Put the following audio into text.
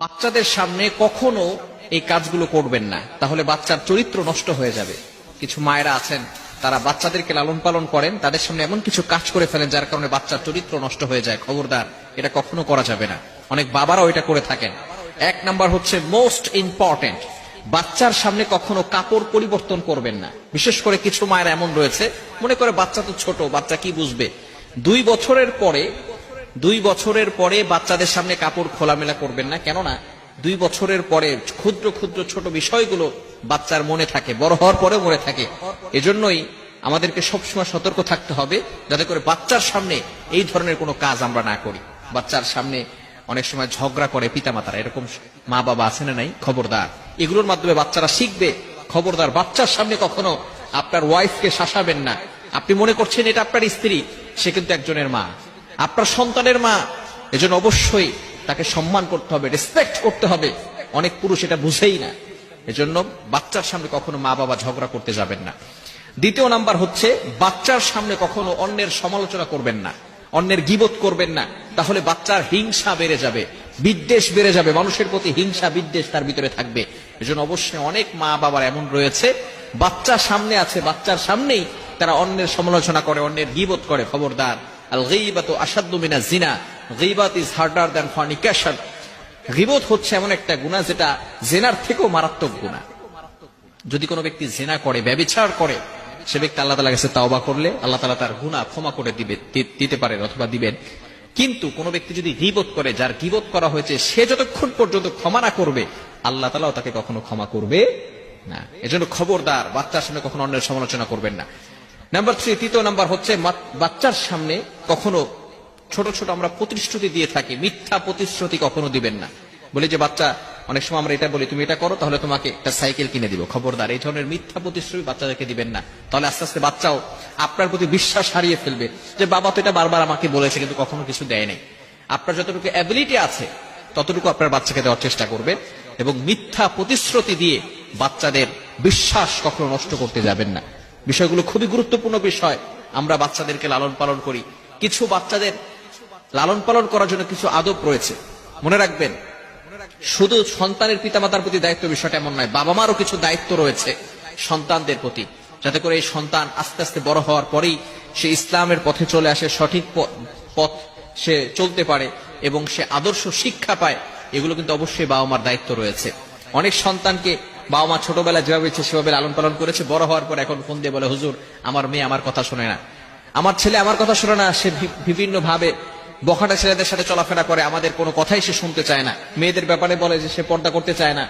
বাচ্চাদের সামনে কখনো এই কাজগুলো করবেন না, তাহলে বাচ্চার চরিত্র নষ্ট হয়ে যাবে। কিছু মায়েরা আছেন, তারা বাচ্চাদেরকে লালন পালন করেন, তাদের সামনে এমন কিছু কাজ করে ফেলেন যার কারণে বাচ্চার চরিত্র নষ্ট হয়ে যায়। খবরদার, এটা কখনো করা যাবে না। অনেক বাবারাও এটা করে থাকেন। এক নাম্বার হচ্ছে মোস্ট ইম্পর্টেন্ট, বাচ্চার সামনে কখনো কাপড় পরিবর্তন করবেন না। বিশেষ করে কিছু মায়েরা এমন রয়েছে, মনে করে বাচ্চা তো ছোট, বাচ্চা কি বুঝবে। 2 বছরের পরে বাচ্চাদের সামনে কাপড় খোলামেলা করবেন না। কেননা 2 বছরের পরে ক্ষুদ্র ক্ষুদ্র ছোট বিষয়গুলো বাচ্চার মনে থাকে, বড় হওয়ার পরেও মনে থাকে। এজন্যই আমাদেরকে সবসময় সতর্ক থাকতে হবে যাতে করে বাচ্চার সামনে এই ধরনের কোনো কাজ আমরা না করি। বাচ্চার সামনে অনেক সময় ঝগড়া করে পিতামাতারা, এরকম মা বাবা আছে না নাই? খবরদার, এগুলোর মাধ্যমে বাচ্চারা শিখবে। খবরদার, বাচ্চার সামনে কখনো আপনার ওয়াইফকে শাসাবেন না। আপনি মনে করছেন এটা আপনার স্ত্রী, সে কিন্তু একজনের মা, আপনার সন্তানের মা। এজন্য অবশ্যই তাকে সম্মান করতে হবে, রেসপেক্ট করতে হবে। অনেক পুরুষ এটা বুঝেই না। এজন্য বাচ্চার সামনে কখনো মা বাবা ঝগড়া করতে যাবেন না। দ্বিতীয় নাম্বার হচ্ছে, বাচ্চার সামনে কখনো অন্যের সমালোচনা করবেন না, অন্যের গীবত করবেন না। তাহলে বাচ্চার হিংসা বেড়ে যাবে, বিদ্বেষ বেড়ে যাবে, মানুষের প্রতি হিংসা বিদ্বেষ তার ভিতরে থাকবে। এজন্য অবশ্যই অনেক মা বাবার এমন রয়েছে, বাচ্চা সামনে আছে, বাচ্চার সামনেই তারা অন্যের সমালোচনা করে, অন্যের গীবত করে। খবরদার, আল গীবাতু আশাদ্দু মিনাজ জিনা, গীবাত ইজ হার্ডার দ্যান ফরনিকেশন। গীবত হচ্ছে এমন একটা গুনাহ যেটা জিনার থেকেও মারাত্মক গুনাহ। যদি কোনো ব্যক্তি জিনা করে, ব্যভিচার করে, সে ব্যক্তি আল্লাহ তাআলার কাছে তাওবা করলে আল্লাহ তাআলা তার গুনাহ ক্ষমা করে দিতে পারেন অথবা দিবেন। কিন্তু কোনো ব্যক্তি যদি গীবত করে, যার গীবত করা হয়েছে, সে যতক্ষণ পর্যন্ত ক্ষমা না করবে আল্লাহ তাআলাও তাকে কখনো ক্ষমা করবে না। এজন্য খবরদার, বাচ্চার সামনে কখনো অন্যের সমালোচনা করবেন না। নাম্বার 3, তৃতীয় নাম্বার হচ্ছে, বাচ্চার সামনে কখনো ছোট ছোট আমরা প্রতিশ্রুতি দিয়ে থাকি, মিথ্যা প্রতিশ্রুতি কখনো দিবেন না। বলি যে বাচ্চা, অনেক সময় আমরা এটা বলি, তুমি এটা করো তাহলে তোমাকে একটা সাইকেল কিনে দিব। খবরদার, এই ধরনের মিথ্যা প্রতিশ্রুতি বাচ্চাদেরকে দিবেন না। তাহলে আস্তে আস্তে বাচ্চাও আপনার প্রতি বিশ্বাস হারিয়ে ফেলবে যে বাবা তো এটা বারবার আমাকে বলেছে কিন্তু কখনো কিছু দেয় নাই। আপনার যতটুকু অ্যাবিলিটি আছে ততটুকু আপনার বাচ্চাকে দেওয়ার চেষ্টা করবেন, এবং মিথ্যা প্রতিশ্রুতি দিয়ে বাচ্চাদের বিশ্বাস কখনো নষ্ট করতে যাবেন না। বিষয়গুলো খুবই গুরুত্বপূর্ণ বিষয়। আমরা বাচ্চাদেরকে লালন পালন করি, কিছু বাচ্চাদের লালন পালন করার জন্য কিছু আদব রয়েছে। মনে রাখবেন, শুধু সন্তানের পিতামাতার প্রতি দায়িত্ব বিষয়টা এমন নয়, বাবা মারও কিছু দায়িত্ব রয়েছে সন্তানদের প্রতি, যাতে করে এই সন্তান আস্তে আস্তে বড় হওয়ার পরেই সে ইসলামের পথে চলে আসে, সঠিক পথ সে চলতে পারে এবং সে আদর্শ শিক্ষা পায়। এগুলো কিন্তু অবশ্যই বাবা মার দায়িত্ব রয়েছে। অনেক সন্তানকে বাবা মা ছোটবেলায় যেভাবে ইচ্ছে সেভাবে লালন পালন করেছে, বড় হওয়ার পর এখন ফোন দিয়ে বলে, হুজুর আমার মেয়ে আমার কথা শোনে না, আমার ছেলে আমার কথা শোনে না। সে বিভিন্ন ভাবে বখাটা ছেলেদের সাথে চলাফেরা করে, আমাদের কোনো কথাই সে শুনতে চায় না। মেয়েদের ব্যাপারে বলে যে সে পর্দা করতে চায় না।